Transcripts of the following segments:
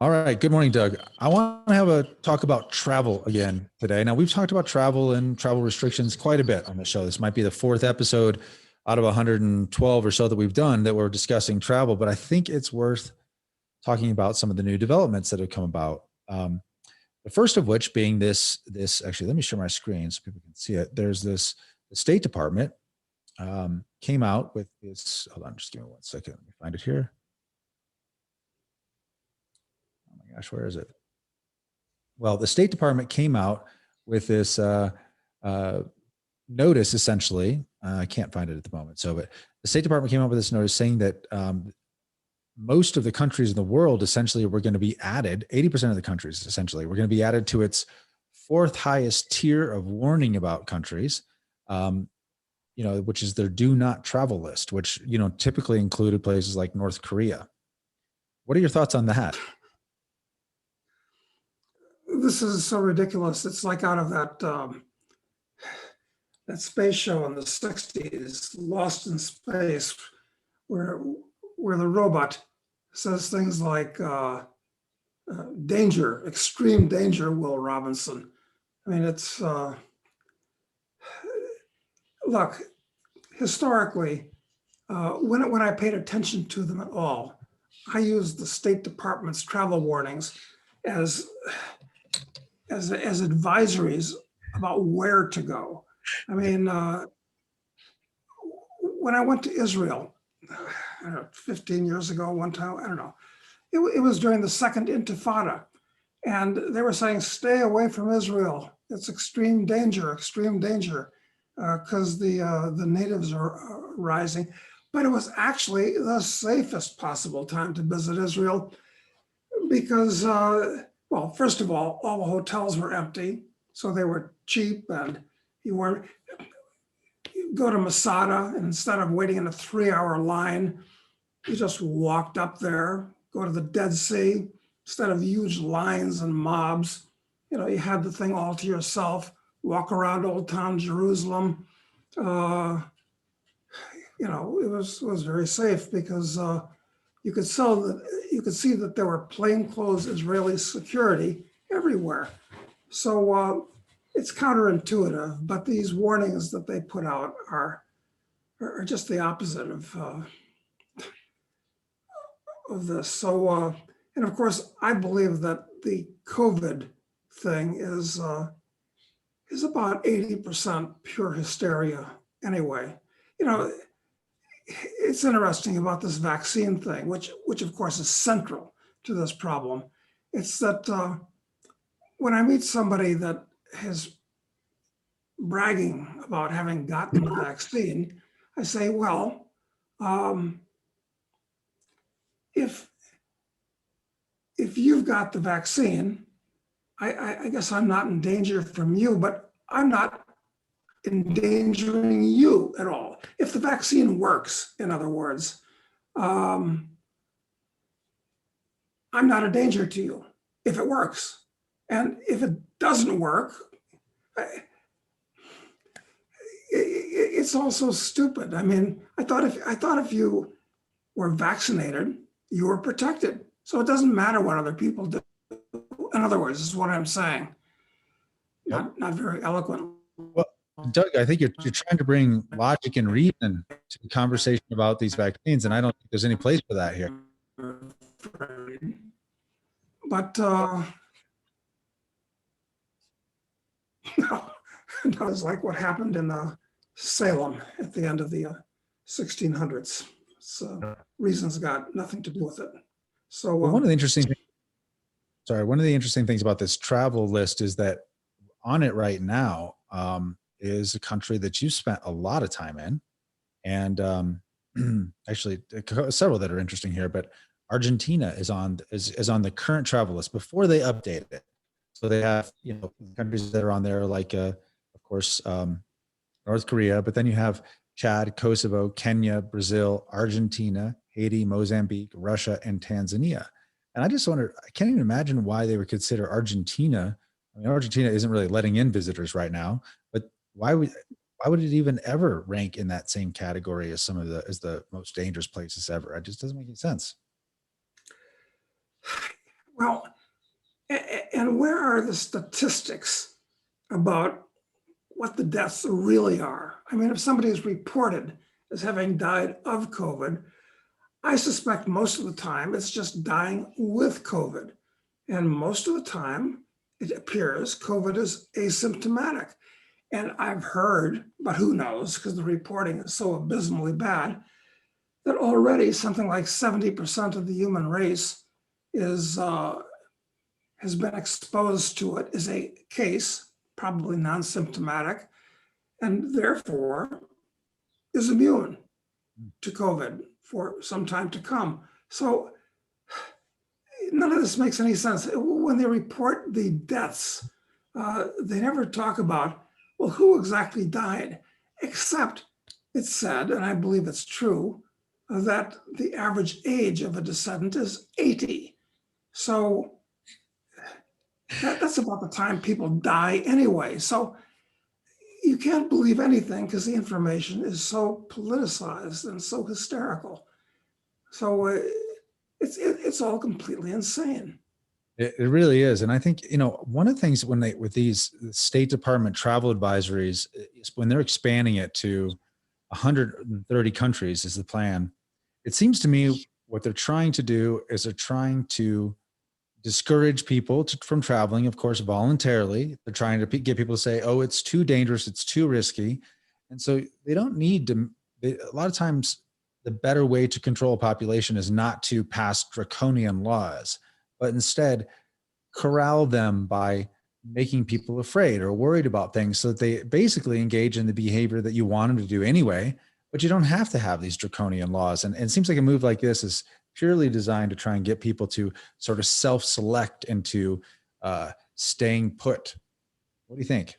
All right. Good morning, Doug. I want to have a talk about travel again today. Now, we've talked about travel and travel restrictions quite a bit on the show. This might be the fourth episode out of 112 or so that we've done that we're discussing travel, but I think it's worth talking about some of the new developments that have come about. The first of which being this actually, let me share my screen so people can see it. There's the State Department came out with this. Hold on, just give me 1 second. Let me find it here. Oh my gosh, where is it? Well, the State Department came out with this notice, essentially. I can't find it at the moment. But the State Department came out with this notice saying that most of the countries in the world essentially were going to be added, 80% of the countries essentially were going to be added to its fourth highest tier of warning about countries, which is their do not travel list, which, typically included places like North Korea. What are your thoughts on that? This is so ridiculous. It's like out of that space show in the 60s, Lost in Space, where the robot says things like danger, extreme danger, Will Robinson. I mean, it's, look, historically, when I paid attention to them at all, I used the State Department's travel warnings as advisories about where to go. I mean, when I went to Israel, I don't know, 15 years ago, one time, I don't know, it was during the second Intifada. And they were saying, stay away from Israel. It's extreme danger, because the natives are rising. But it was actually the safest possible time to visit Israel because, well, first of all the hotels were empty, so they were cheap, and you go to Masada, and instead of waiting in a 3-hour line, you just walked up there. Go to the Dead Sea, instead of huge lines and mobs, you had the thing all to yourself. Walk around Old Town Jerusalem. It was very safe because you could see that there were plainclothes Israeli security everywhere. So it's counterintuitive, but these warnings that they put out are just the opposite of this. So, and of course, I believe that the COVID thing is about 80% pure hysteria anyway. It's interesting about this vaccine thing, which of course is central to this problem. It's that when I meet somebody that is bragging about having gotten the vaccine, I say, well, if you've got the vaccine, I guess I'm not in danger from you, but I'm not endangering you at all. If the vaccine works, in other words, I'm not a danger to you if it works. And if it doesn't work, it's also stupid. I mean, I thought if you were vaccinated, you were protected. So it doesn't matter what other people do. In other words, this is what I'm saying. Yep. Not very eloquent. Well, Doug, I think you're trying to bring logic and reason to the conversation about these vaccines, and I don't think there's any place for that here. But no, it's like what happened in Salem at the end of the 1600s. So reason's got nothing to do with it. So one of the interesting things about this travel list is that on it right now is a country that you spent a lot of time in, and actually several that are interesting here. But Argentina is on the current travel list before they updated it. So they have countries that are on there like of course North Korea, but then you have Chad, Kosovo, Kenya, Brazil, Argentina, Haiti, Mozambique, Russia, and Tanzania. And I just wonder, I can't even imagine why they would consider Argentina. I mean, Argentina isn't really letting in visitors right now, but why would it even ever rank in that same category as the most dangerous places ever? It just doesn't make any sense. Well, and where are the statistics about what the deaths really are? I mean, if somebody is reported as having died of COVID, I suspect most of the time it's just dying with COVID. And most of the time, it appears COVID is asymptomatic. And I've heard, but who knows, because the reporting is so abysmally bad, that already something like 70% of the human race is has been exposed to it, is a case, probably non-symptomatic, and therefore is immune to COVID for some time to come. So none of this makes any sense. When they report the deaths, they never talk about, well, who exactly died, except it's said, and I believe it's true, that the average age of a decedent is 80. So that's about the time people die anyway. So you can't believe anything because the information is so politicized and so hysterical. So it's all completely insane. It really is. And I think, one of the things with these State Department travel advisories, is when they're expanding it to 130 countries is the plan. It seems to me what they're trying to do is they're trying to discourage people from traveling, of course, voluntarily. They're trying to get people to say, oh, it's too dangerous, it's too risky. And so they don't need to, a lot of times the better way to control a population is not to pass draconian laws, but instead corral them by making people afraid or worried about things so that they basically engage in the behavior that you want them to do anyway, but you don't have to have these draconian laws. And it seems like a move like this is purely designed to try and get people to sort of self-select into staying put. What do you think?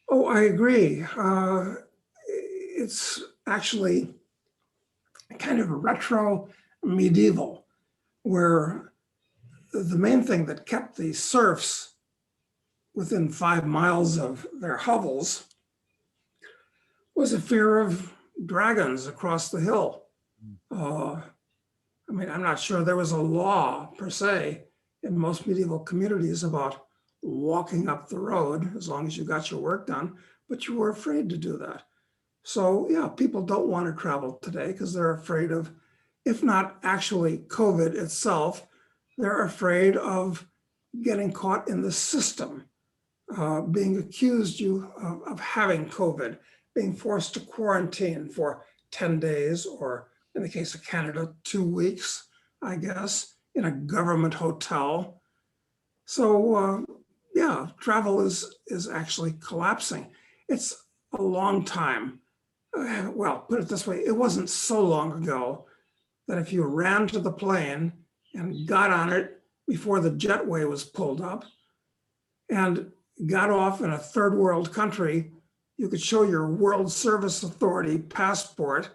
Oh, I agree. It's actually kind of retro medieval, where the main thing that kept the serfs within 5 miles of their hovels was a fear of dragons across the hill. I mean, I'm not sure there was a law per se in most medieval communities about walking up the road as long as you got your work done, but you were afraid to do that. So yeah, people don't want to travel today because they're afraid of, if not actually COVID itself, they're afraid of getting caught in the system, being accused of having COVID, being forced to quarantine for 10 days, or in the case of Canada, 2 weeks, I guess, in a government hotel. So yeah, travel is actually collapsing. It's a long time. Well, put it this way, it wasn't so long ago that if you ran to the plane and got on it before the jetway was pulled up and got off in a third world country, you could show your World Service Authority passport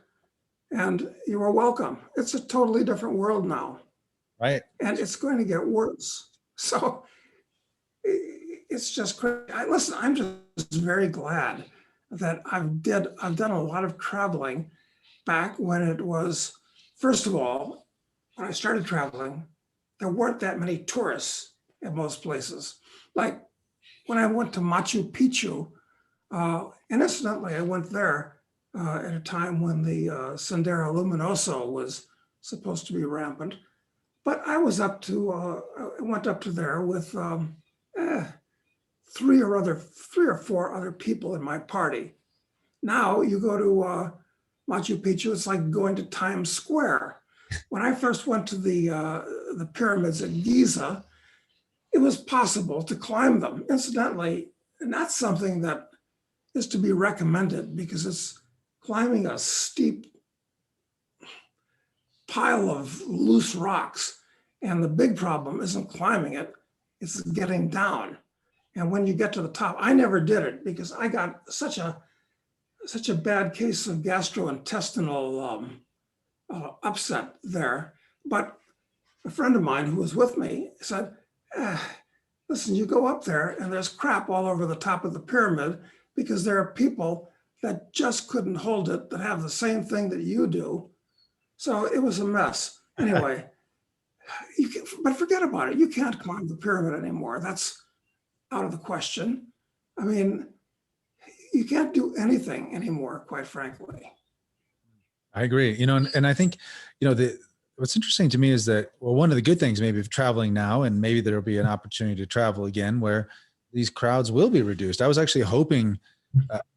and you were welcome. It's a totally different world now. Right. And it's going to get worse. So it's just crazy. Listen, I'm just very glad that I've done a lot of traveling back when it was, first of all, when I started traveling, there weren't that many tourists at most places. Like when I went to Machu Picchu, and incidentally, I went there at a time when the Sendero Luminoso was supposed to be rampant. But I was I went up to there with three or four other people in my party. Now you go to Machu Picchu, it's like going to Times Square. When I first went to the pyramids at Giza, it was possible to climb them. Incidentally, not something that is to be recommended because it's climbing a steep pile of loose rocks. And the big problem isn't climbing it, it's getting down. And when you get to the top, I never did it because I got such a bad case of gastrointestinal upset there. But a friend of mine who was with me said, listen, you go up there and there's crap all over the top of the pyramid because there are people that just couldn't hold it that have the same thing that you do. So it was a mess. Anyway, but forget about it. You can't climb the pyramid anymore. That's out of the question. I mean, you can't do anything anymore, quite frankly. I agree. And I think, what's interesting to me is that, well, one of the good things maybe of traveling now, and maybe there'll be an opportunity to travel again where these crowds will be reduced. I was actually hoping,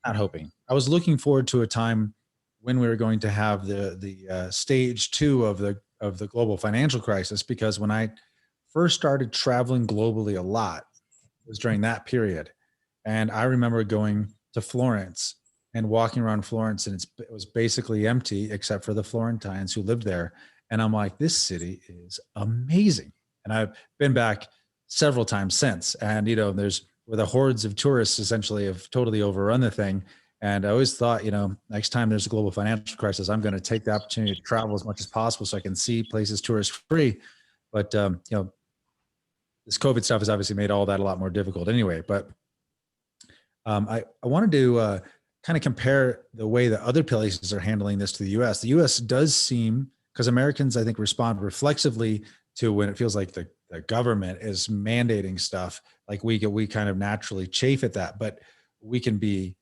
not hoping, I was looking forward to a time when we were going to have the stage 2 of the global financial crisis, because when I first started traveling globally a lot, it was during that period. And I remember going to Florence and walking around Florence, and it was basically empty except for the Florentines who lived there. And I'm like, this city is amazing. And I've been back several times since. And, there's where the hordes of tourists essentially have totally overrun the thing. And I always thought, next time there's a global financial crisis, I'm going to take the opportunity to travel as much as possible so I can see places tourist free. But, this COVID stuff has obviously made all that a lot more difficult anyway. But I wanted to kind of compare the way that other places are handling this to the US. The US does seem, because Americans, I think, respond reflexively to when it feels like the government is mandating stuff. Like we kind of naturally chafe at that, but we can be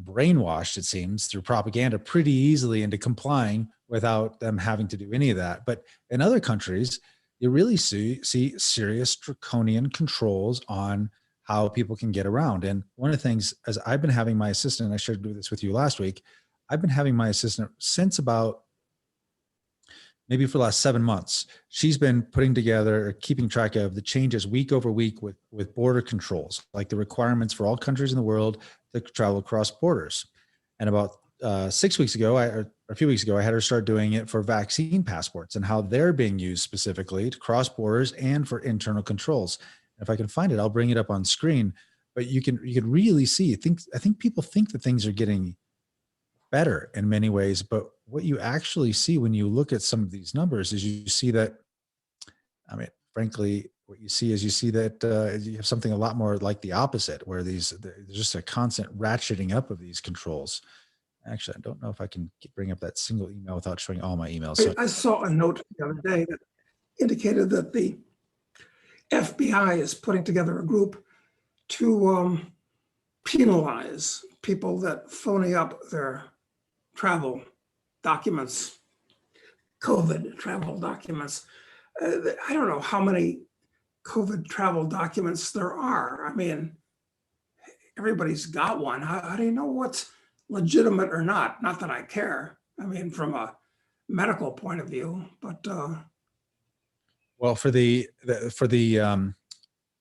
brainwashed, it seems, through propaganda pretty easily into complying without them having to do any of that. But in other countries, you really see serious draconian controls on how people can get around. And one of the things, as I've been having my assistant, I shared this with you last week, I've been having my assistant since about maybe for the last 7 months. She's been putting together or keeping track of the changes week over week with border controls, like the requirements for all countries in the world to travel across borders. And about 6 weeks ago, or a few weeks ago, I had her start doing it for vaccine passports and how they're being used specifically to cross borders and for internal controls. If I can find it, I'll bring it up on screen. But you can really see. I think people think that things are getting better in many ways, but what you actually see when you look at some of these numbers is you see that, I mean, frankly, what you see is that you have something a lot more like the opposite, where there's just a constant ratcheting up of these controls. Actually, I don't know if I can bring up that single email without showing all my emails. So I saw a note the other day that indicated that the FBI is putting together a group to penalize people that phony up their travel documents, COVID travel documents. I don't know how many COVID travel documents there are. I mean, everybody's got one. How do you know what's legitimate or not? Not that I care. I mean, from a medical point of view, but well, for the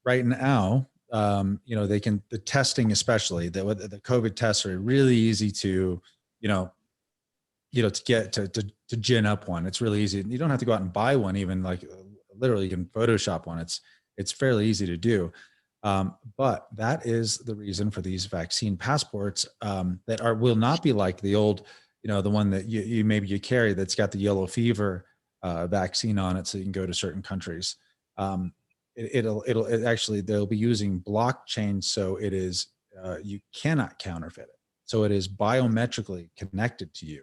right now, the testing, especially the COVID tests are really easy to, to get to gin up one. It's really easy. You don't have to go out and buy one, even like literally you can Photoshop one. It's fairly easy to do. But that is the reason for these vaccine passports that will not be like the old, the one that you maybe you carry that's got the yellow fever vaccine on it, so you can go to certain countries. It actually, they'll be using blockchain, so it is you cannot counterfeit it. So it is biometrically connected to you,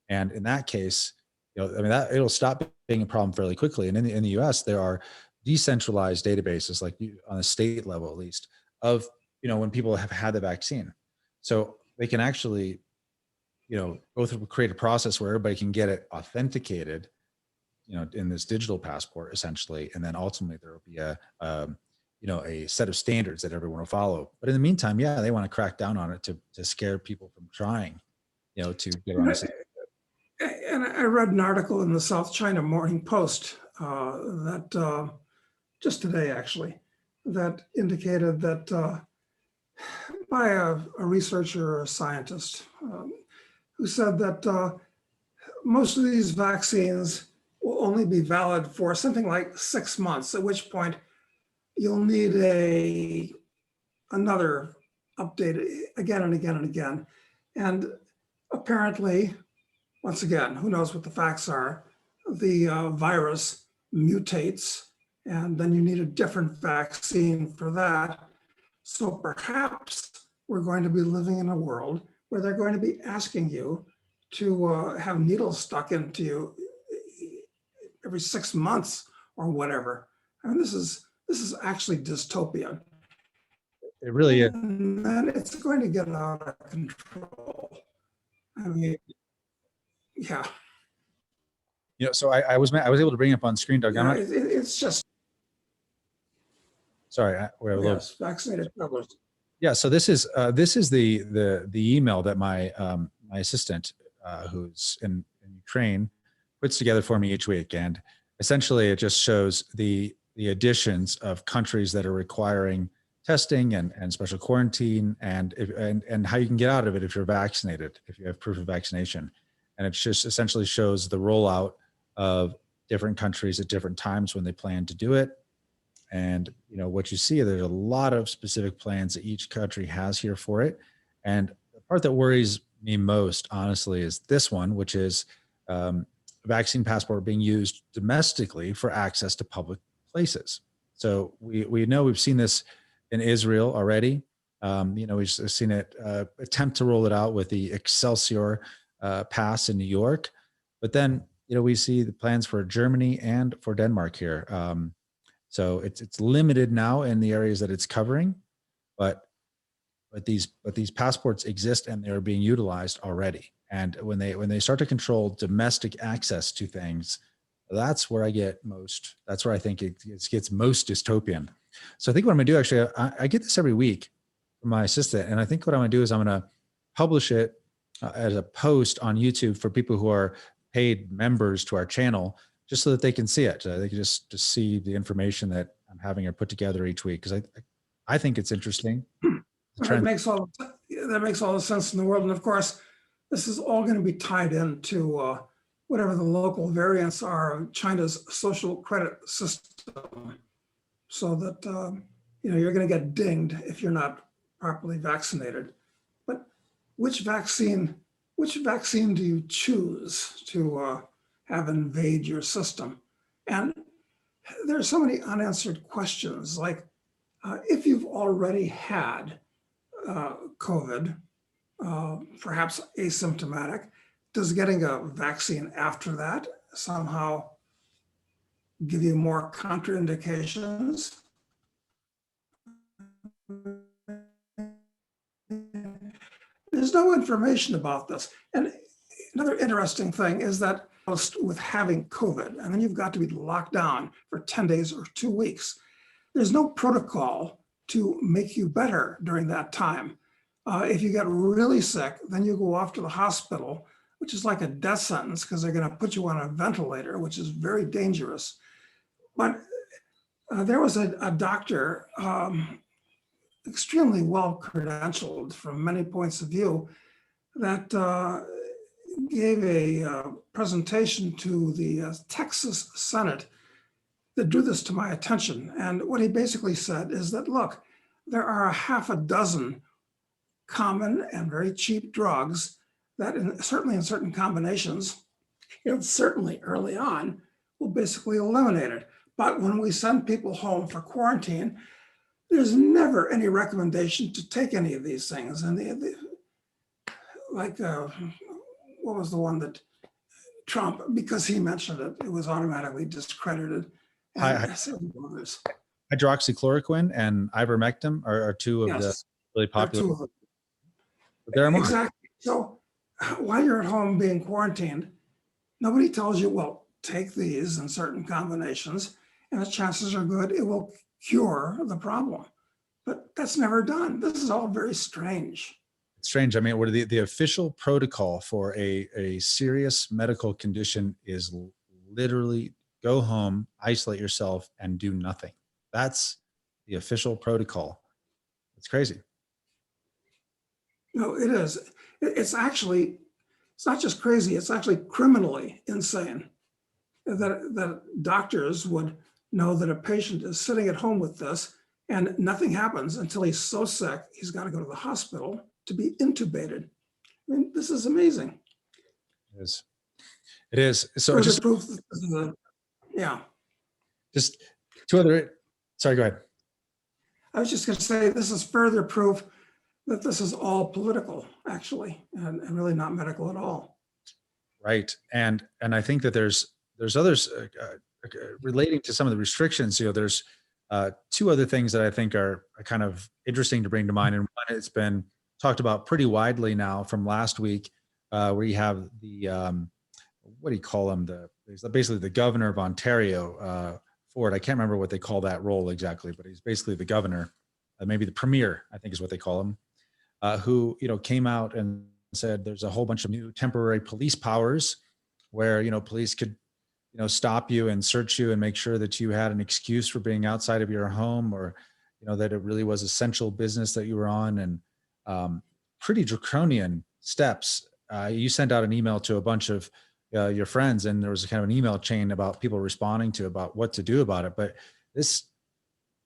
and in that case, that it'll stop being a problem fairly quickly. And in the U.S., there are decentralized databases, like on a state level at least, of when people have had the vaccine, so they can actually go through create a process where everybody can get it authenticated in this digital passport essentially, and then ultimately there will be a set of standards that everyone will follow. But in the meantime, yeah, they want to crack down on it to scare people from trying to get around the and I read an article in the South China Morning Post that just today actually, that indicated that by a researcher or a scientist who said that most of these vaccines will only be valid for something like 6 months, at which point you'll need another update again and again and again. And apparently, once again, who knows what the facts are, the virus mutates, and then you need a different vaccine for that. So perhaps we're going to be living in a world where they're going to be asking you to have needles stuck into you every 6 months or whatever. I mean, this is actually dystopian. It really is. And then it's going to get out of control. I mean, yeah, So I was able to bring it up on screen, Doug. I'm yeah, not it's just, sorry. We have a little. yes, vaccinated travelers. Yeah. So this is the email that my my assistant, who's in Ukraine, puts together for me each week, and essentially it just shows the additions of countries that are requiring testing and special quarantine, and how you can get out of it if you're vaccinated, if you have proof of vaccination. And it just essentially shows the rollout of different countries at different times when they plan to do it. And what you see, there's a lot of specific plans that each country has here for it. And the part that worries me most, honestly, is this one, which is vaccine passport being used domestically for access to public places. So we know we've seen this in Israel already. We've seen it attempt to roll it out with the Excelsior pass in New York, but then we see the plans for Germany and for Denmark here. So it's limited now in the areas that it's covering, but these passports exist and they're being utilized already. And when they start to control domestic access to things, that's where I think it gets most dystopian. So I think what I'm gonna do, actually, I get this every week from my assistant, and I think what I'm gonna do is I'm gonna publish it as a post on YouTube for people who are paid members to our channel, just so that they can see it. They can just see the information that I'm having it put together each week, because I think it's interesting. That makes all the sense in the world. And of course, this is all going to be tied into whatever the local variants are of China's social credit system, so that you're going to get dinged if you're not properly vaccinated. But which vaccine do you choose to have invade your system? And there's so many unanswered questions, like if you've already had COVID, perhaps asymptomatic, does getting a vaccine after that somehow give you more contraindications? There's no information about this. And another interesting thing is that with having COVID, and then you've got to be locked down for 10 days or 2 weeks, there's no protocol to make you better during that time. If you get really sick, then you go off to the hospital, which is like a death sentence, because they're going to put you on a ventilator, which is very dangerous. But there was a doctor, extremely well credentialed from many points of view, that gave a presentation to the Texas Senate that drew this to my attention. And what he basically said is that, look, there are a half a dozen common and very cheap drugs that certainly in certain combinations, certainly early on, will basically eliminate it. But when we send people home for quarantine, there's never any recommendation to take any of these things. And what was the one that Trump, because he mentioned it, it was automatically discredited. And several others. Hydroxychloroquine and ivermectin are two of the really popular. But there are more. Exactly. So while you're at home being quarantined, nobody tells you, well, take these in certain combinations, and the chances are good it will cure the problem. But that's never done. This is all very strange. It's strange. I mean, what the official protocol for a serious medical condition is literally go home, isolate yourself, and do nothing. That's the official protocol. It's crazy. No, it is. It's not just crazy, it's actually criminally insane that doctors would know that a patient is sitting at home with this and nothing happens until he's so sick, he's got to go to the hospital to be intubated. I mean, this is amazing. It is. It is. So further just proof that just two other. Sorry, go ahead. I was just going to say, this is further proof that this is all political, actually, and really not medical at all. Right, and I think that there's others relating to some of the restrictions, there's two other things that I think are kind of interesting to bring to mind. And one, it's been talked about pretty widely now from last week, where you have the, what do you call him? He's basically the governor of Ontario, Ford. I can't remember what they call that role exactly, but he's basically the governor, maybe the premier, I think is what they call him, who, came out and said there's a whole bunch of new temporary police powers where, police could, stop you and search you and make sure that you had an excuse for being outside of your home, or, that it really was essential business that you were on, and pretty draconian steps. You sent out an email to a bunch of your friends, and there was kind of an email chain about people responding to about what to do about it. But this,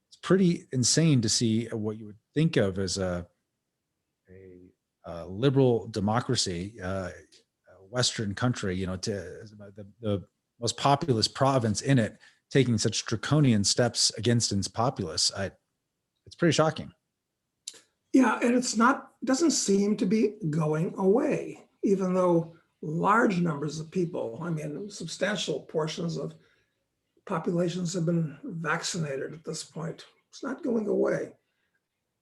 it's pretty insane to see what you would think of as a liberal democracy, Western country, to the most populous province in it, taking such draconian steps against its populace. It's pretty shocking. Yeah, and doesn't seem to be going away, even though large numbers of people, I mean, substantial portions of populations have been vaccinated at this point. It's not going away.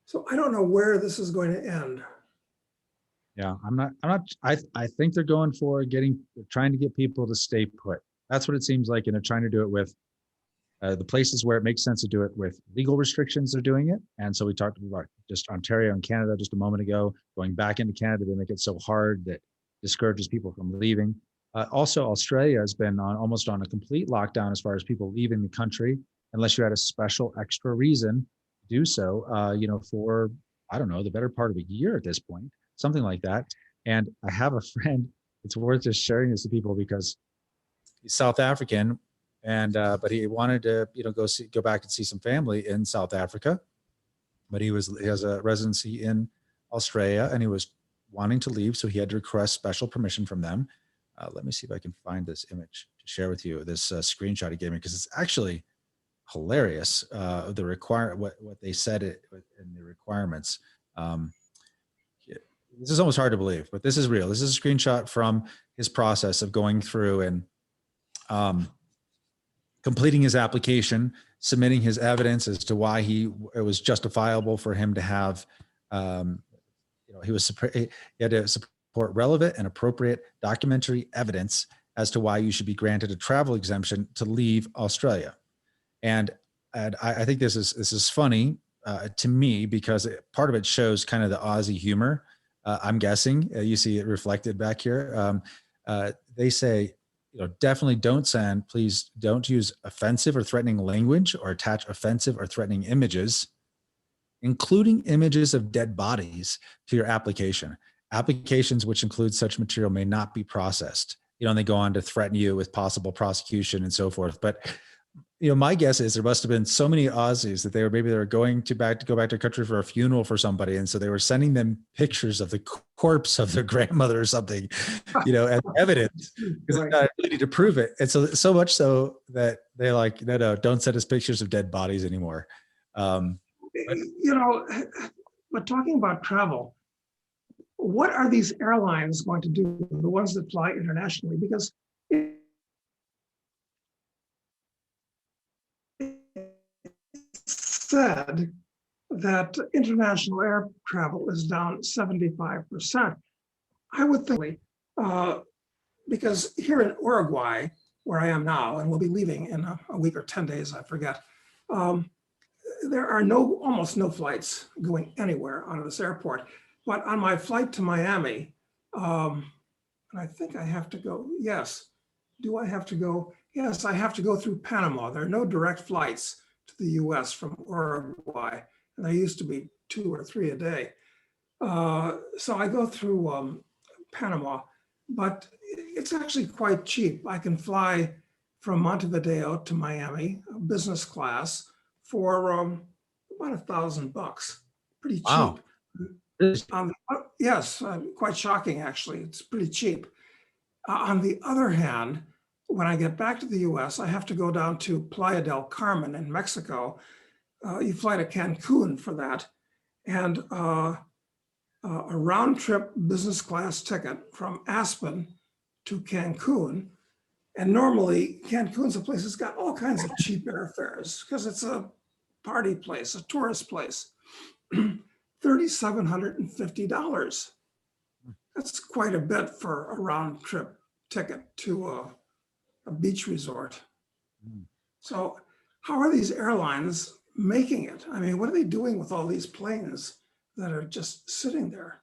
So I don't know where this is going to end. Yeah, I think they're going for they're trying to get people to stay put. That's what it seems like. And they're trying to do it with the places where it makes sense to do it with legal restrictions. They're doing it. And so we talked about just Ontario and Canada just a moment ago, going back into Canada to make it so hard that discourages people from leaving. Also, Australia has been almost on a complete lockdown as far as people leaving the country, unless you had a special extra reason to do so, for, I don't know, the better part of a year at this point, something like that. And I have a friend, it's worth just sharing this to people because he's South African, and but he wanted to go back and see some family in South Africa, but he has a residency in Australia, and he was wanting to leave, so he had to request special permission from them. Let me see if I can find this image to share with you, this screenshot he gave me, because it's actually hilarious. What they said in the requirements. This is almost hard to believe, but this is real. This is a screenshot from his process of going through and completing his application, submitting his evidence as to why it was justifiable for him to have, he had to support relevant and appropriate documentary evidence as to why you should be granted a travel exemption to leave Australia. And I think this is funny to me because part of it shows kind of the Aussie humor. I'm guessing you see it reflected back here. They say, definitely please don't use offensive or threatening language or attach offensive or threatening images, including images of dead bodies, to your application. Applications which include such material may not be processed. And they go on to threaten you with possible prosecution and so forth. But my guess is there must have been so many Aussies that they were going to go back to country for a funeral for somebody, and so they were sending them pictures of the corpse of their grandmother or something, as evidence, because Right. they got ability to prove it. And so much so that they're like, no, don't send us pictures of dead bodies anymore. But talking about travel, what are these airlines going to do, the ones that fly internationally? Because said that international air travel is down 75%. I would think, because here in Uruguay, where I am now, and we'll be leaving in a week or 10 days, I forget, there are almost no flights going anywhere out of this airport. But on my flight to Miami, and I think I have to go, yes. Do I have to go? Yes, I have to go through Panama. There are no direct flights to the US from Uruguay, and there used to be 2 or 3 a day. So I go through Panama, but it's actually quite cheap. I can fly from Montevideo to Miami, business class, for about $1,000. Pretty cheap. Wow. Yes, quite shocking, actually. It's pretty cheap. On the other hand, when I get back to the US, I have to go down to Playa del Carmen in Mexico. You fly to Cancun for that. And a round trip business class ticket from Aspen to Cancun And normally Cancun's a place that's got all kinds of cheap airfares because it's a party place, a tourist place. $3,750. That's quite a bit for a round trip ticket to a beach resort. Mm. So how are these airlines making it? I mean, what are they doing with all these planes that are just sitting there?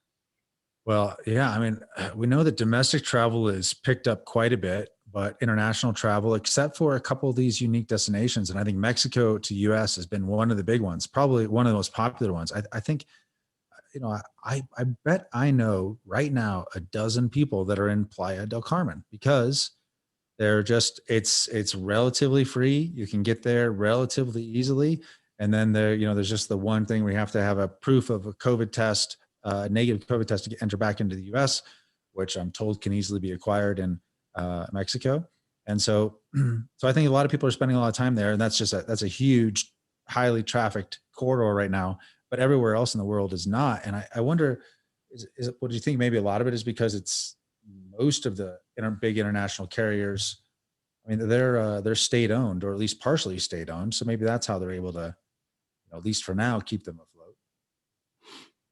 Well, yeah, I mean, we know that domestic travel is picked up quite a bit, but international travel, except for a couple of these unique destinations, and I think Mexico to US has been one of the big ones, probably one of the most popular ones. I think, I bet I know right now a dozen people that are in Playa del Carmen because they're just it's relatively free. You can get there relatively easily. And then there's just the one thing we have to have a proof of a COVID test, negative COVID test to enter back into the US, which I'm told can easily be acquired in Mexico. And so so I think a lot of people are spending a lot of time there. And that's a huge, highly trafficked corridor right now. But everywhere else in the world is not. And I wonder, what do you think? Maybe a lot of it is because it's most of the big international carriers. I mean, they're state owned or at least partially state owned. So maybe that's how they're able to, at least for now, keep them afloat.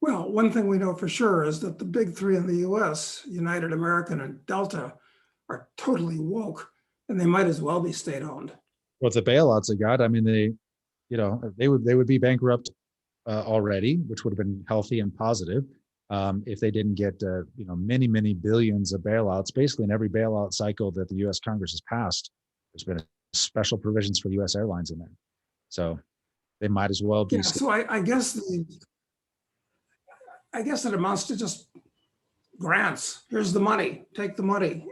Well, one thing we know for sure is that the big three in the US, United, American, and Delta, are totally woke and they might as well be state owned. Well, the bailouts they got, I mean, they would be bankrupt already, which would have been healthy and positive if they didn't get many billions of bailouts. Basically, in every bailout cycle that the U.S. Congress has passed, there's been special provisions for U.S. airlines in there. So they might as well be. Yeah, so I guess it amounts to just grants. Here's the money, take the money.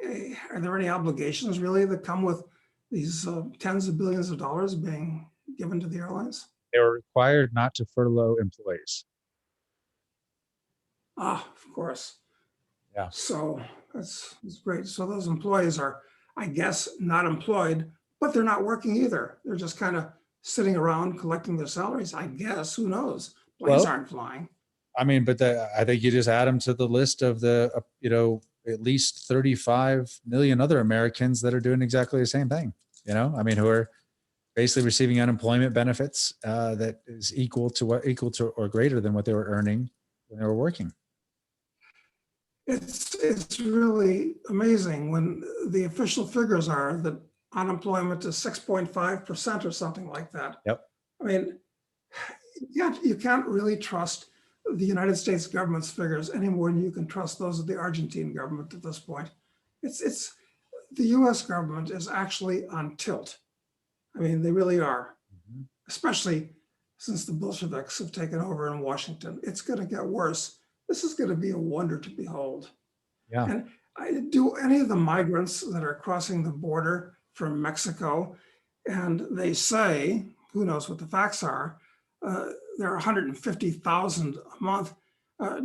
Are there any obligations really that come with these tens of billions of dollars being given to the airlines? They were required not to furlough employees. Ah, of course. Yeah. So that's great. So those employees are, I guess, not employed, but they're not working either. They're just kind of sitting around collecting their salaries. I guess, who knows? Planes aren't flying. I mean, but I think you just add them to the list of the, at least 35 million other Americans that are doing exactly the same thing, I mean, who are basically receiving unemployment benefits that is equal to or greater than what they were earning when they were working. It's really amazing when the official figures are that unemployment is 6.5% or something like that. Yep. I mean, you can't really trust the United States government's figures any more than you can trust those of the Argentine government at this point. It's the US government is actually on tilt. I mean, they really are, especially since the Bolsheviks have taken over in Washington. It's going to get worse. This is going to be a wonder to behold. Yeah. And do any of the migrants that are crossing the border from Mexico, and they say, who knows what the facts are, there are 150,000 a month.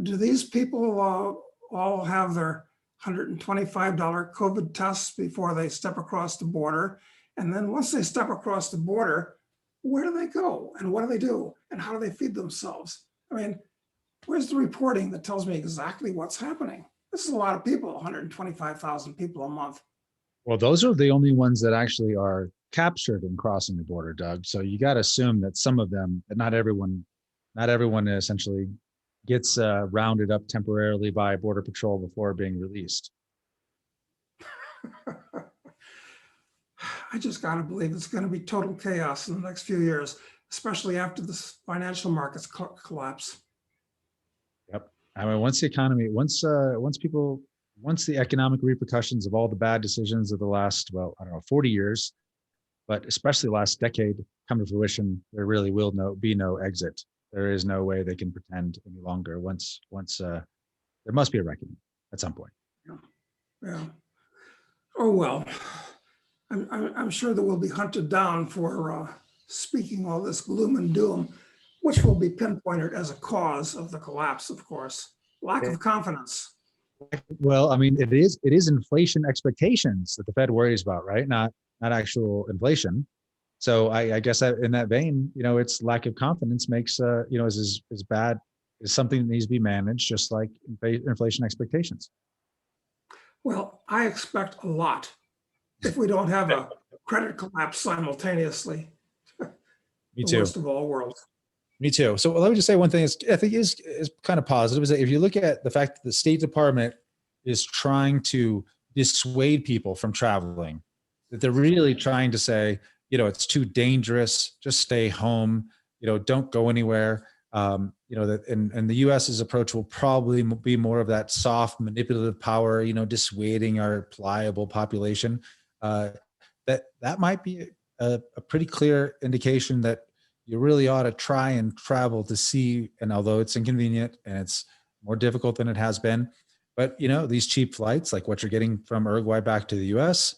Do these people all have their $125 COVID tests before they step across the border? And then once they step across the border, where do they go? And what do they do? And how do they feed themselves? I mean, where's the reporting that tells me exactly what's happening? This is a lot of people, 125,000 people a month. Well, those are the only ones that actually are captured in crossing the border, Doug. So you got to assume that some of them, but not everyone essentially gets rounded up temporarily by Border Patrol before being released. I just got to believe it's going to be total chaos in the next few years, especially after this financial markets collapse. Yep. I mean, once the economy, once the economic repercussions of all the bad decisions of the last, 40 years, but especially the last decade come to fruition, there really will be no exit. There is no way they can pretend any longer. Once there must be a reckoning at some point. Yeah. Oh, well. I'm sure that we'll be hunted down for speaking all this gloom and doom, which will be pinpointed as a cause of the collapse, of course. Lack of confidence. Well, I mean, it is inflation expectations that the Fed worries about, right? Not actual inflation. So I guess that in that vein, it's lack of confidence makes is bad, is something that needs to be managed, just like inflation expectations. Well, I expect a lot if we don't have a credit collapse simultaneously. Me The too. worst of all worlds. Me too. So let me just say one thing I think is kind of positive is that if you look at the fact that the State Department is trying to dissuade people from traveling, that they're really trying to say, it's too dangerous, just stay home, don't go anywhere. That and the US's approach will probably be more of that soft manipulative power, dissuading our pliable population. That might be a pretty clear indication that you really ought to try and travel to see. And although it's inconvenient and it's more difficult than it has been, but these cheap flights, like what you're getting from Uruguay back to the US,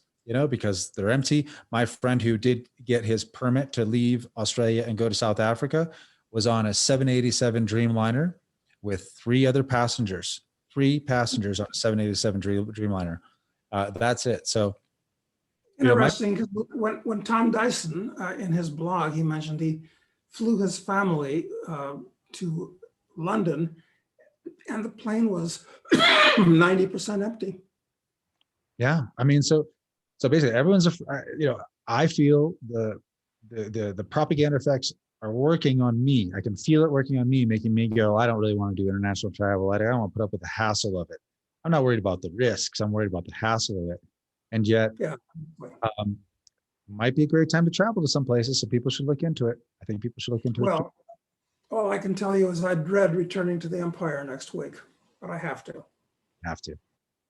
because they're empty. My friend who did get his permit to leave Australia and go to South Africa was on a 787 Dreamliner with three passengers on a 787 Dreamliner. That's it. So, Interesting, because when Tom Dyson, in his blog, he mentioned he flew his family to London, and the plane was 90% empty. Yeah, I mean, so basically, everyone's I feel the propaganda effects are working on me. I can feel it working on me, making me go, I don't really want to do international travel. I don't want to put up with the hassle of it. I'm not worried about the risks. I'm worried about the hassle of it. And yet, Yeah. Might be a great time to travel to some places. So people should look into it. I think people should look into it. Well, all I can tell you is I dread returning to the Empire next week, but I have to. Have to.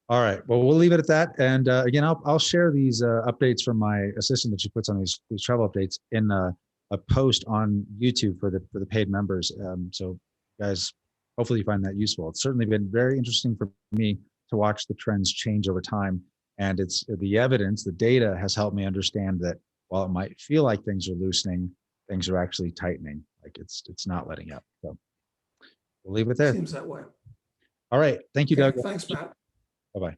All right. Well, we'll leave it at that. And again, I'll share these updates from my assistant that she puts on these travel updates in a post on YouTube for the paid members. So guys, hopefully you find that useful. It's certainly been very interesting for me to watch the trends change over time. And it's the evidence, the data has helped me understand that while it might feel like things are loosening, things are actually tightening. Like it's not letting up. So we'll leave it there. Seems that way. All right. Thank you, Okay, Doug. thanks, Matt. Bye-bye.